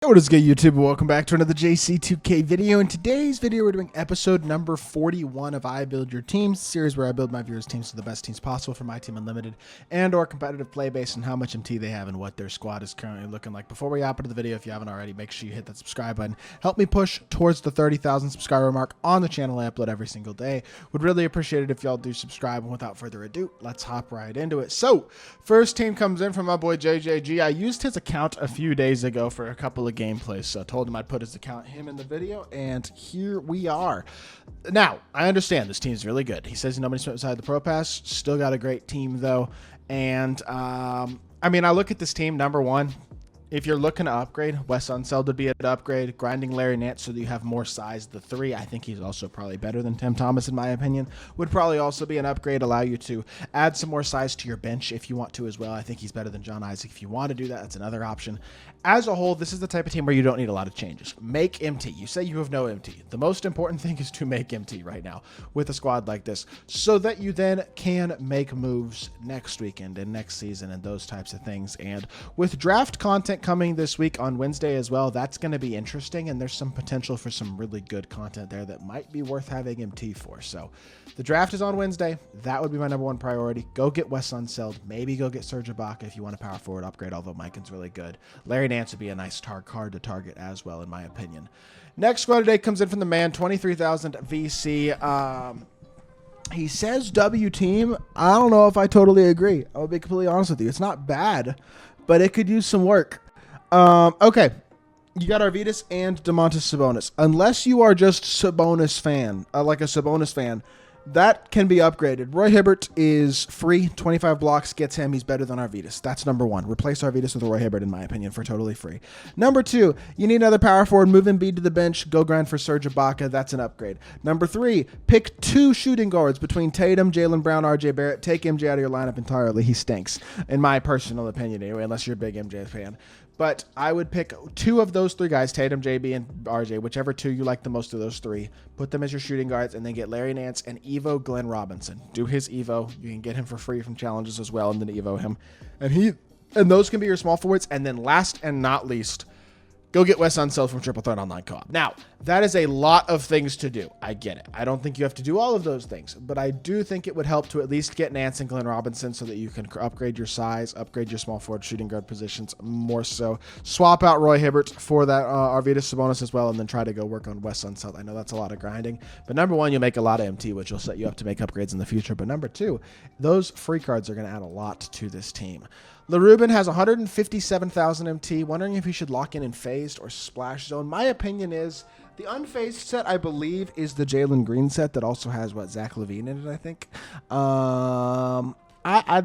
What is good, YouTube? Welcome back to another JC2K video. In today's video, we're doing episode number 41 of I Build Your Teams, series where I build my viewers' teams to the best teams possible for my team unlimited and or competitive play based on how much MT they have and what their squad is currently looking like. Before we hop into the video, if you haven't already, make sure you hit that subscribe button. Help me push towards the 30,000 subscriber mark on the channel I upload every single day. Would really appreciate it if y'all do subscribe. And without further ado, let's hop right into it. So, first team comes in from my boy JJG. I used his account a few days ago for a couple of gameplays, so I told him I'd put his account in the video, and here we are. Now, I understand this team's really good. He says nobody's beside the Pro Pass. Still got a great team, though. And, I mean, I look at this team, number one, if you're looking to upgrade, Wes Unseld would be an upgrade. Grinding Larry Nance so that you have more size. The 3, I think he's also probably better than Tim Thomas in my opinion. Would probably also be an upgrade. Allow you to add some more size to your bench if you want to as well. I think he's better than John Isaac. If you want to do that, that's another option. As a whole, this is the type of team where you don't need a lot of changes. Make MT. You say you have no MT. The most important thing is to make MT right now with a squad like this so that you then can make moves next weekend and next season and those types of things. And with draft content coming this week on Wednesday as well, that's going to be interesting, and there's some potential for some really good content there that might be worth having MT for. So the draft is on Wednesday. That would be my number one priority. Go get Wes Unseld. Maybe go get Serge Ibaka if you want a power forward upgrade, although Mikan's really good. Larry Nance would be a nice card to target as well, in my opinion. Next squad today comes in from the man, 23,000 VC. He says W team. I don't know if I totally agree. I'll be completely honest with you. It's not bad, but it could use some work. Okay. You got Arvidas and Domantas Sabonis. Unless you are just Sabonis fan, like a Sabonis fan, that can be upgraded. Roy Hibbert is free. 25 blocks gets him. He's better than Arvidas. That's number one. Replace Arvidas with Roy Hibbert, in my opinion, for totally free. Number two, you need another power forward. Move Embiid to the bench. Go grind for Serge Ibaka. That's an upgrade. Number three, pick 2 shooting guards between Tatum, Jaylen Brown, RJ Barrett. Take MJ out of your lineup entirely. He stinks, in my personal opinion anyway, unless you're a big MJ fan. But I would pick 2 of those 3 guys, Tatum, JB, and RJ, whichever 2 you like the most of those 3. Put them as your shooting guards, and then get Larry Nance and Evo Glenn Robinson. Do his Evo. You can get him for free from challenges as well, and then Evo him. And those can be your small forwards. And then last and not least, go get Wes Unseld from Triple Threat Online Co-op. Now, that is a lot of things to do. I get it. I don't think you have to do all of those things, but I do think it would help to at least get Nance and Glenn Robinson so that you can upgrade your size, upgrade your small forward shooting guard positions more so. Swap out Roy Hibbert for that Arvidas Sabonis as well, and then try to go work on Wes Unseld. I know that's a lot of grinding, but number one, you'll make a lot of MT, which will set you up to make upgrades in the future. But number two, those free cards are going to add a lot to this team. LeRubin has 157,000 MT. Wondering if he should lock in phased or splash zone. My opinion is the unphased set, I believe, is the Jalen Green set that also has, Zach LaVine in it, I think. The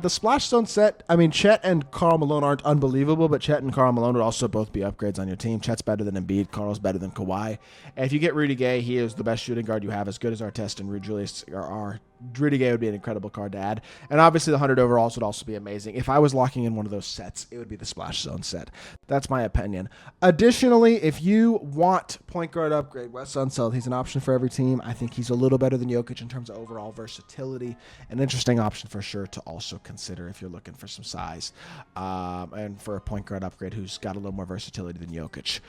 splash zone set, I mean, Chet and Karl Malone aren't unbelievable, but Chet and Karl Malone would also both be upgrades on your team. Chet's better than Embiid. Karl's better than Kawhi. And if you get Rudy Gay, he is the best shooting guard you have, as good as Artest and Julius are. Rudy Gay would be an incredible card to add. And obviously the 100 overalls would also be amazing. If I was locking in one of those sets, it would be the splash zone set. That's my opinion. Additionally, if you want point guard upgrade, Wes Unseld, he's an option for every team. I think he's a little better than Jokic in terms of overall versatility. An interesting option for sure to also consider if you're looking for some size. And for a point guard upgrade who's got a little more versatility than Jokic.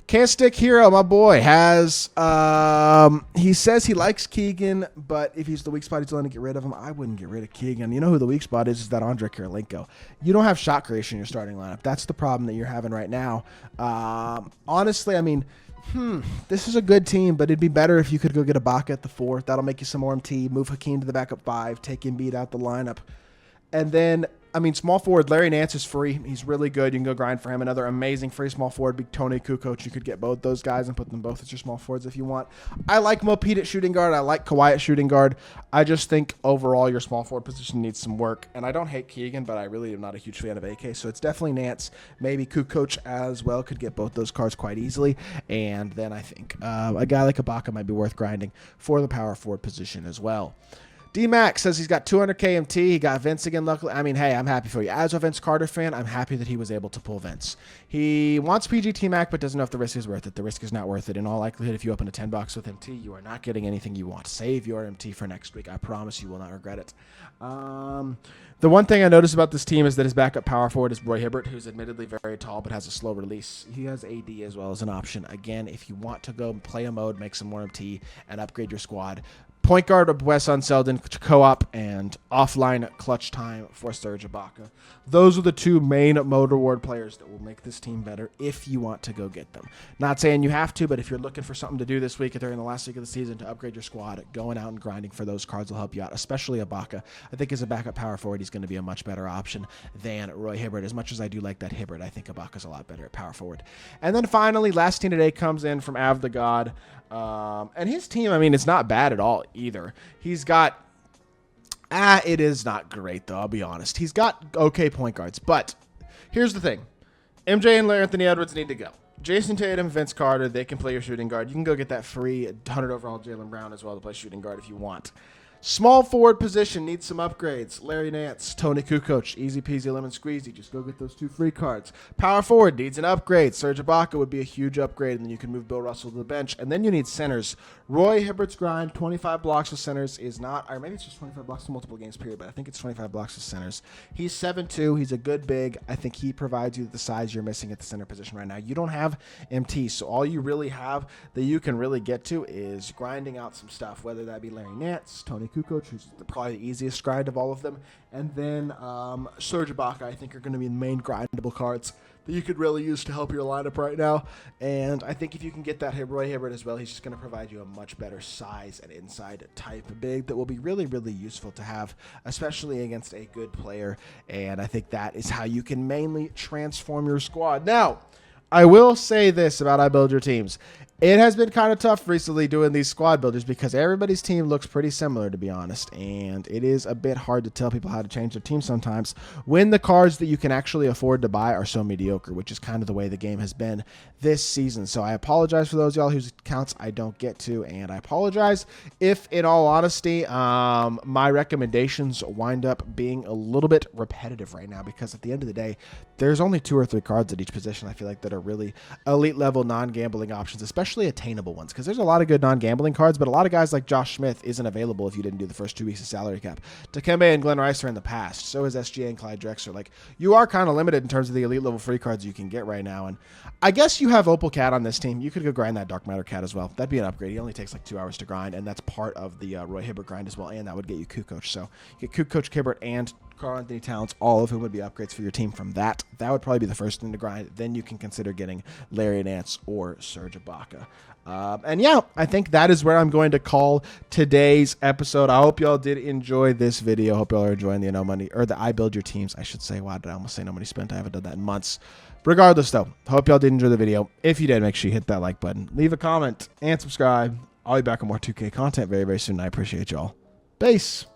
K-Stick Hero, my boy, has, he says he likes Keegan, but if he's the weak spot, he's willing to get rid of him. I wouldn't get rid of Keegan. You know who the weak spot is that Andre Kirilenko. You don't have shot creation in your starting lineup. That's the problem that you're having right now. Honestly, I mean, this is a good team, but it'd be better if you could go get Ibaka at the 4. That'll make you some more MT, move Hakeem to the backup 5, take Embiid out the lineup. And then, I mean, small forward, Larry Nance is free. He's really good. You can go grind for him. Another amazing free small forward, big Tony Kukoc. You could get both those guys and put them both as your small forwards if you want. I like Mo Pete at shooting guard. I like Kawhi at shooting guard. I just think overall your small forward position needs some work. And I don't hate Keegan, but I really am not a huge fan of AK. So it's definitely Nance. Maybe Kukoc as well could get both those cards quite easily. And then I think a guy like Ibaka might be worth grinding for the power forward position as well. D-Max says he's got 200 KMT. He got Vince again, luckily. I mean, hey, I'm happy for you. As a Vince Carter fan, I'm happy that he was able to pull Vince. He wants PG T-Mac, but doesn't know if the risk is worth it. The risk is not worth it. In all likelihood, if you open a 10 bucks with MT, you are not getting anything you want. Save your MT for next week. I promise you will not regret it. The one thing I noticed about this team is that his backup power forward is Roy Hibbert, who's admittedly very tall but has a slow release. He has AD as well as an option. Again, if you want to go play a mode, make some more MT, and upgrade your squad, point guard of Wes Unselden, co-op, and offline clutch time for Serge Ibaka. Those are the two main mode reward players that will make this team better if you want to go get them. Not saying you have to, but if you're looking for something to do this week or during the last week of the season to upgrade your squad, going out and grinding for those cards will help you out, especially Ibaka. I think as a backup power forward, he's going to be a much better option than Roy Hibbert. As much as I do like that Hibbert, I think Ibaka's a lot better at power forward. And then finally, last team today comes in from Av the God. And his team, I mean, it's not bad at all either. He's got, it is not great though, I'll be honest. He's got okay point guards, but here's the thing. MJ and Larry Anthony Edwards need to go. Jason Tatum, Vince Carter, they can play your shooting guard. You can go get that free 100 overall Jaylen Brown as well to play shooting guard if you want. Small forward position needs some upgrades. Larry Nance, Tony Kukoc, easy peasy lemon squeezy. Just go get those 2 free cards. Power forward needs an upgrade. Serge Ibaka would be a huge upgrade, and then you can move Bill Russell to the bench. And then you need centers. Roy Hibbert's grind, 25 blocks with centers is not, or maybe it's just 25 blocks in multiple games period, but I think it's 25 blocks with centers. He's 7'2". He's a good big. I think he provides you the size you're missing at the center position right now. You don't have MT, so all you really have that you can really get to is grinding out some stuff, whether that be Larry Nance, Tony Kukoc, who's probably the easiest grind of all of them, and then Serge Ibaka, I think, are going to be the main grindable cards that you could really use to help your lineup right now. And I think if you can get that Roy Hibbert as well, he's just going to provide you a much better size and inside type big that will be really, really useful to have, especially against a good player. And I think that is how you can mainly transform your squad. Now, I will say this about I Build Your Teams. It has been kind of tough recently doing these squad builders because everybody's team looks pretty similar, to be honest, and it is a bit hard to tell people how to change their team sometimes when the cards that you can actually afford to buy are so mediocre, which is kind of the way the game has been this season. So I apologize for those y'all whose accounts I don't get to, and I apologize if, in all honesty, my recommendations wind up being a little bit repetitive right now because at the end of the day, there's only 2 or 3 cards at each position I feel like that are really elite level non-gambling options, especially attainable ones, because there's a lot of good non-gambling cards, but a lot of guys like Josh Smith isn't available if you didn't do the first 2 weeks of salary cap. Dikembe and Glenn Rice are in the past. So is SGA and Clyde Drexler. Like, you are kind of limited in terms of the elite level free cards you can get right now. And I guess you have Opal Cat on this team. You could go grind that Dark Matter Cat as well. That'd be an upgrade. He only takes like 2 hours to grind, and that's part of the Roy Hibbert grind as well, and that would get you Kukoc. So you get Kukoc, Hibbert, and Karl Anthony Towns, all of whom would be upgrades for your team from that. That would probably be the first thing to grind. Then you can consider getting Larry Nance or Serge Ibaka. And yeah, I think that is where I'm going to call today's episode. I hope y'all did enjoy this video. Hope y'all are enjoying the No Money, or the I Build Your Teams, I should say. Why did I almost say No Money Spent? I haven't done that in months. Regardless, though, hope y'all did enjoy the video. If you did, make sure you hit that like button, leave a comment, and subscribe. I'll be back with more 2K content very, very soon. I appreciate y'all. Peace.